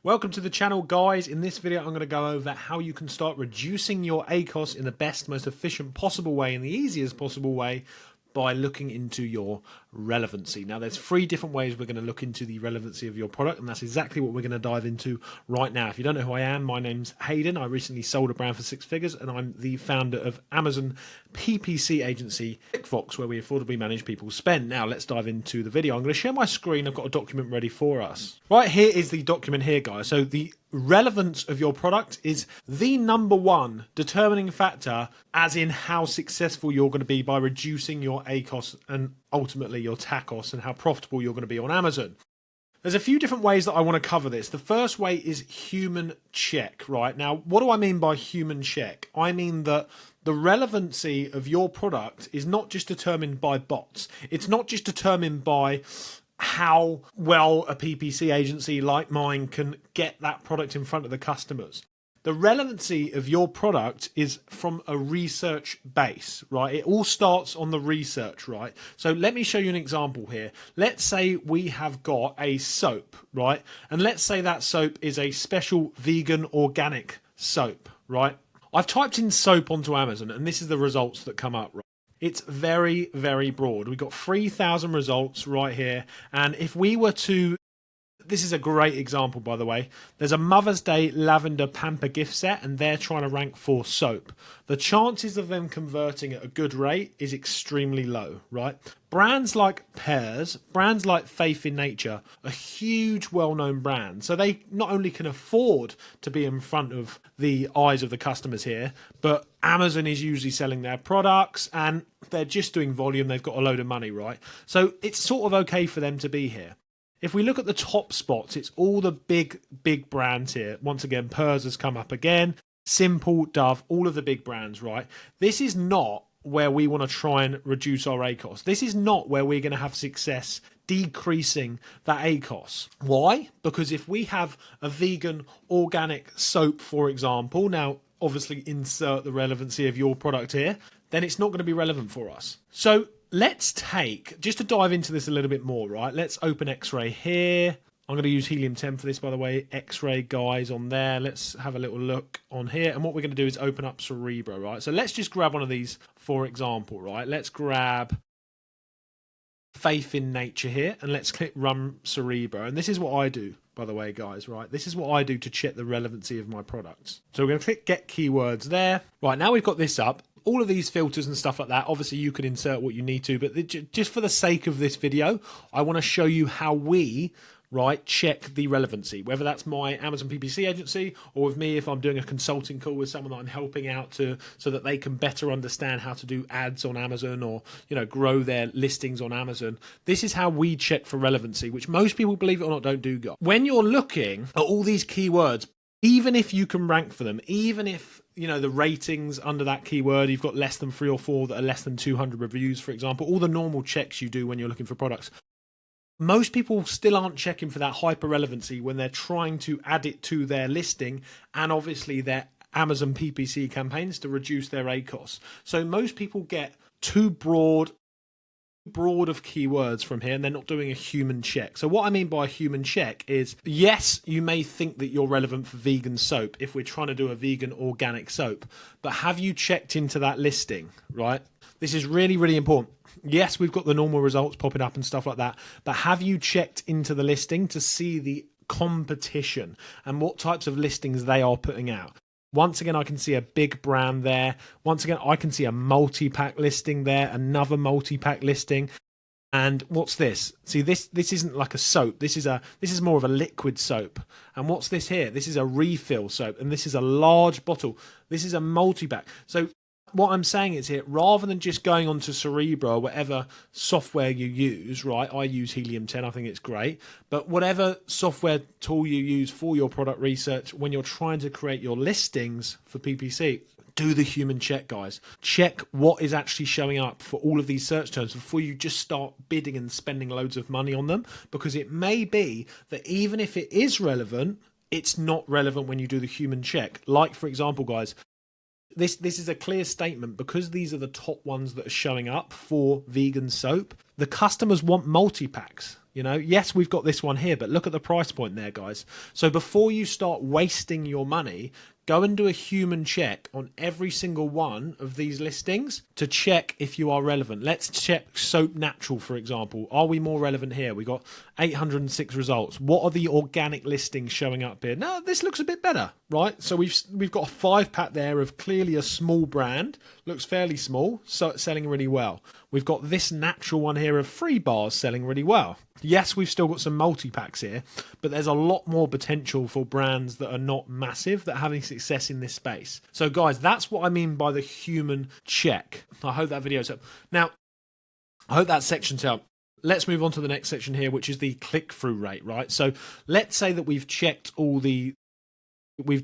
Welcome to the channel, guys. In this video I'm going to go over how you can start reducing your ACOS in the best, most efficient possible way, in the easiest possible way, by looking into your relevancy. Now there's 3 different ways we're going to look into the relevancy of your product, and that's exactly what we're going to dive into right now. If you don't know who I am, my name's Hayden. I recently sold a brand for 6 figures, and I'm the founder of Amazon PPC agency Fox, where we affordably manage people's spend. Now let's dive into the video. I'm going to share my screen. I've got a document ready for us. Right here is the document here, guys. So the relevance of your product is the #1 determining factor, as in how successful you're going to be by reducing your ACOS and ultimately your TACOS, and how profitable you're going to be on Amazon. There's a few different ways that I want to cover this. The first way is human check, right? Now, what do I mean by human check? I mean that the relevancy of your product is not just determined by bots. It's not just determined by how well a PPC agency like mine can get that product in front of the customers. The relevancy of your product is from a research base, right? It all starts on the research, right? So let me show you an example here. Let's say we have got a soap, right? And let's say that soap is a special vegan organic soap, right? I've typed in soap onto Amazon, and this is the results that come up, right? It's very, very broad. We've got 3,000 results right here. And if we were to, this is a great example, by the way. There's a Mother's Day lavender pamper gift set, and they're trying to rank for soap. The chances of them converting at a good rate is extremely low, right? Brands like Pears, brands like Faith in Nature, are huge, well-known brands. So they not only can afford to be in front of the eyes of the customers here, but Amazon is usually selling their products and they're just doing volume. They've got a load of money, right? So it's sort of okay for them to be here. If we look at the top spots, it's all the big brands here. Once again, Pears has come up again. Simple, Dove, all of the big brands, right? This is not where we want to try and reduce our ACOS. This is not where we're going to have success decreasing that ACOS. Why? Because if we have a vegan organic soap, for example, now obviously insert the relevancy of your product here, then it's not going to be relevant for us. So let's take, just to dive into this a little bit more, right? Let's open X-Ray here. I'm going to use helium-10 for this, by the way. X-Ray, guys, on there. Let's have a little look on here. And what we're going to do is open up Cerebro, right? So let's just grab one of these, for example, right? Let's grab Faith in Nature here, and let's click Run Cerebro. And this is what I do, by the way, guys, right? This is what I do to check the relevancy of my products. So we're going to click Get Keywords there. Right, now we've got this up. All of these filters and stuff like that, obviously you can insert what you need to, but just for the sake of this video, I want to show you how we, right, check the relevancy, whether that's my Amazon PPC agency or with me if I'm doing a consulting call with someone that I'm helping out to, so that they can better understand how to do ads on Amazon or, you know, grow their listings on Amazon. This is how we check for relevancy, which most people, believe it or not, don't do. When you're looking at all these keywords, even if you can rank for them, even if, you know, the ratings under that keyword, you've got less than 3 or 4 that are less than 200 reviews, for example, all the normal checks you do when you're looking for products, most people still aren't checking for that hyper relevancy when they're trying to add it to their listing and obviously their Amazon PPC campaigns to reduce their ACOS. So most people get too broad of keywords from here, and they're not doing a human check. So what I mean by a human check is, yes, you may think that you're relevant for vegan soap if we're trying to do a vegan organic soap, but have you checked into that listing, right? This is really, really important. Yes, we've got the normal results popping up and stuff like that, but have you checked into the listing to see the competition and what types of listings they are putting out? Once again, I can see a big brand there. Once again, I can see a multi-pack listing there, another multi-pack listing. And what's this? See, this isn't like a soap. This is more of a liquid soap. And what's this here? This is a refill soap, and this is a large bottle. This is a multi-pack. So what I'm saying is here, rather than just going onto Cerebro or whatever software you use, right? I use helium-10, I think it's great. But whatever software tool you use for your product research, when you're trying to create your listings for PPC, do the human check, guys. Check what is actually showing up for all of these search terms before you just start bidding and spending loads of money on them, because it may be that even if it is relevant, it's not relevant when you do the human check. Like, for example, guys, this is a clear statement, because these are the top ones that are showing up for vegan soap. the customers want multi-packs. You know, yes, we've got this one here, but look at the price point there, guys. So before you start wasting your money, go and do a human check on every single one of these listings to check if you are relevant. Let's check Soap Natural, for example. Are we more relevant here? We got 806 results. What are the organic listings showing up here? No, this looks a bit better, right? So we've got a 5-pack there of clearly a small brand. Looks fairly small, so it's selling really well. We've got this natural one here of 3 bars selling really well. Yes, we've still got some multi-packs here, but there's a lot more potential for brands that are not massive that are having success in this space. So guys, that's what I mean by the human check. I hope that video's up. Now, I hope that section's out. Let's move on to the next section here, which is the click-through rate, right? So let's say that we've checked we've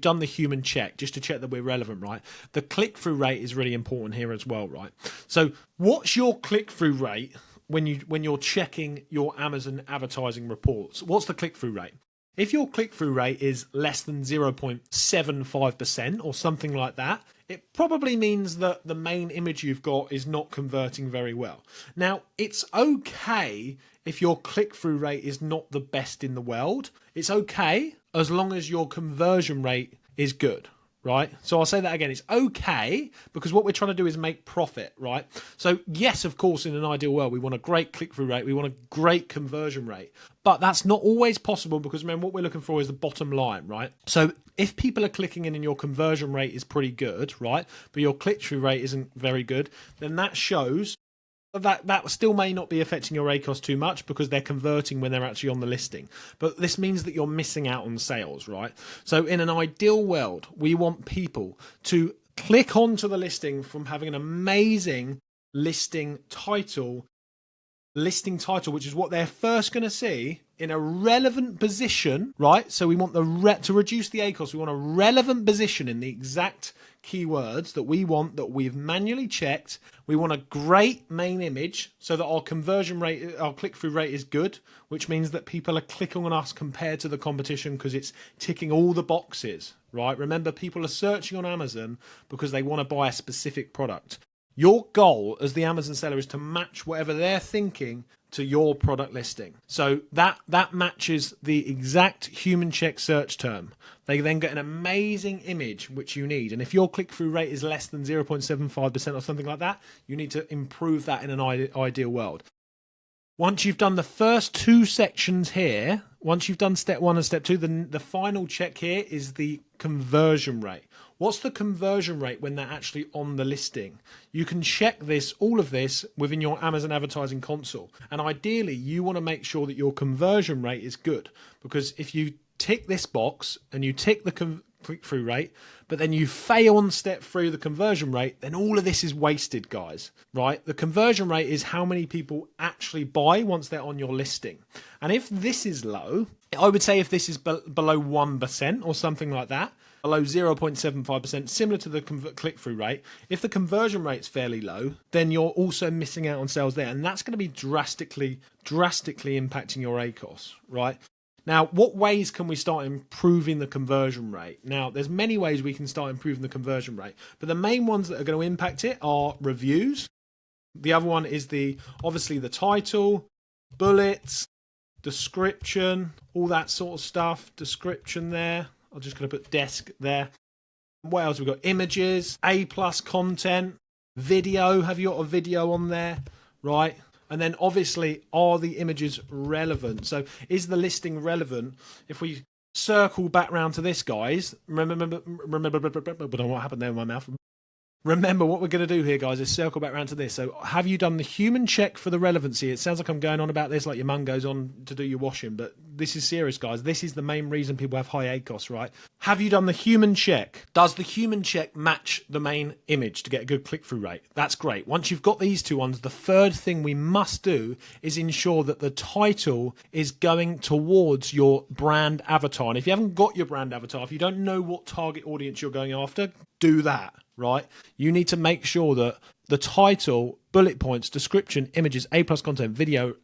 done the human check just to check that we're relevant, right? The click-through rate is really important here as well, right? So what's your click-through rate when you're checking your Amazon advertising reports? What's the click-through rate? If your click-through rate is less than 0.75% or something like that, it probably means that the main image you've got is not converting very well. Now, it's okay if your click-through rate is not the best in the world. It's okay as long as your conversion rate is good, right? So I'll say that again. It's okay because what we're trying to do is make profit, right? So yes, of course, in an ideal world, we want a great click-through rate. We want a great conversion rate. But that's not always possible because, remember, what we're looking for is the bottom line, right? So if people are clicking in and your conversion rate is pretty good, right, but your click-through rate isn't very good, then that shows that still may not be affecting your ACOS too much because they're converting when they're actually on the listing. But this means that you're missing out on sales, right? So in an ideal world, we want people to click onto the listing from having an amazing listing title, which is what they're first going to see in a relevant position, right? So we want to reduce the ACOS. We want a relevant position in the exact keywords that we want, that we've manually checked. We want a great main image so that our conversion rate, our click-through rate is good, which means that people are clicking on us compared to the competition because it's ticking all the boxes, right? Remember, people are searching on Amazon because they want to buy a specific product. Your goal as the Amazon seller is to match whatever they're thinking to your product listing. So that matches the exact human check search term. They then get an amazing image, which you need. And if your click-through rate is less than 0.75% or something like that, you need to improve that in an ideal world. Once you've done the first 2 sections here, once you've done step 1 and step 2, then the final check here is the conversion rate. What's the conversion rate when they're actually on the listing? You can check all of this within your Amazon advertising console. And ideally, you want to make sure that your conversion rate is good, because if you tick this box and you tick the click-through rate, but then you fail on step 3, the conversion rate, then all of this is wasted, guys, right? The conversion rate is how many people actually buy once they're on your listing. And if this is low, I would say if this is below 1% or something like that, below 0.75%, similar to the click-through rate, if the conversion rate's fairly low, then you're also missing out on sales there. And that's going to be drastically impacting your ACOS, right? Now, what ways can we start improving the conversion rate? Now, there's many ways we can start improving the conversion rate, but the main ones that are going to impact it are reviews. The other one is obviously the title, bullets, description, all that sort of stuff. Description there. I'm just going to put desk there. What else? We've got images, A+ content, video. Have you got a video on there? Right. And then obviously, are the images relevant? So is the listing relevant? If we circle back round to this, guys, remember what happened there in my mouth. Remember, what we're going to do here, guys, is circle back around to this. So have you done the human check for the relevancy? It sounds like I'm going on about this like your mum goes on to do your washing, but this is serious, guys. This is the main reason people have high ACOS, right? Have you done the human check? Does the human check match the main image to get a good click-through rate? That's great. Once you've got these 2 ones, the third thing we must do is ensure that the title is going towards your brand avatar. And if you haven't got your brand avatar, if you don't know what target audience you're going after, do that. Right? You need to make sure that the title, bullet points, description, images, A+ content, video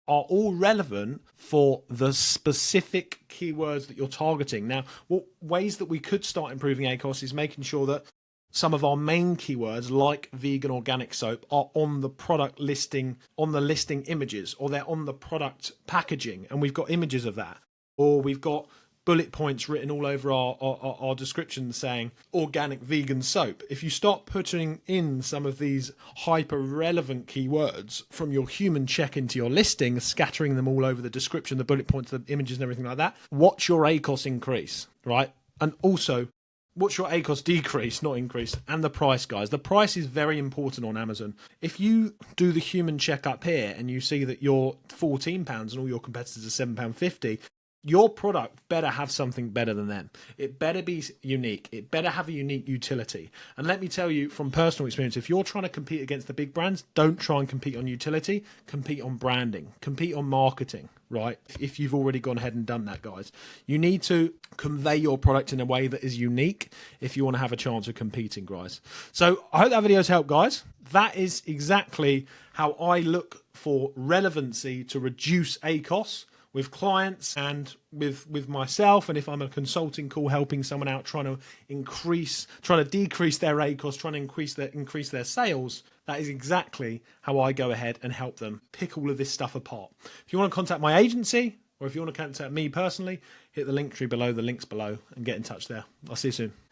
are all relevant for the specific keywords that you're targeting. Now, what ways that we could start improving ACOS is making sure that some of our main keywords like vegan organic soap are on the product listing, on the listing images, or they're on the product packaging, and we've got images of that, or we've got bullet points written all over our description saying organic vegan soap. If you start putting in some of these hyper relevant keywords from your human check into your listing, scattering them all over the description, the bullet points, the images and everything like that, watch your ACOS increase, right? And also, watch your ACOS decrease, not increase, and the price, guys. The price is very important on Amazon. If you do the human check up here and you see that you're £14 and all your competitors are £7.50, your product better have something better than them. It better be unique. It better have a unique utility. And let me tell you from personal experience, if you're trying to compete against the big brands, don't try and compete on utility. Compete on branding. Compete on marketing, right? If you've already gone ahead and done that, guys. You need to convey your product in a way that is unique if you want to have a chance of competing, guys. So I hope that video's helped, guys. That is exactly how I look for relevancy to reduce ACOS with clients and with myself, and if I'm a consulting call helping someone out trying to decrease their ACOS, trying to increase their sales, that is exactly how I go ahead and help them pick all of this stuff apart. If you want to contact my agency, or if you want to contact me personally, hit the link tree below, the links below, and get in touch there. I'll see you soon.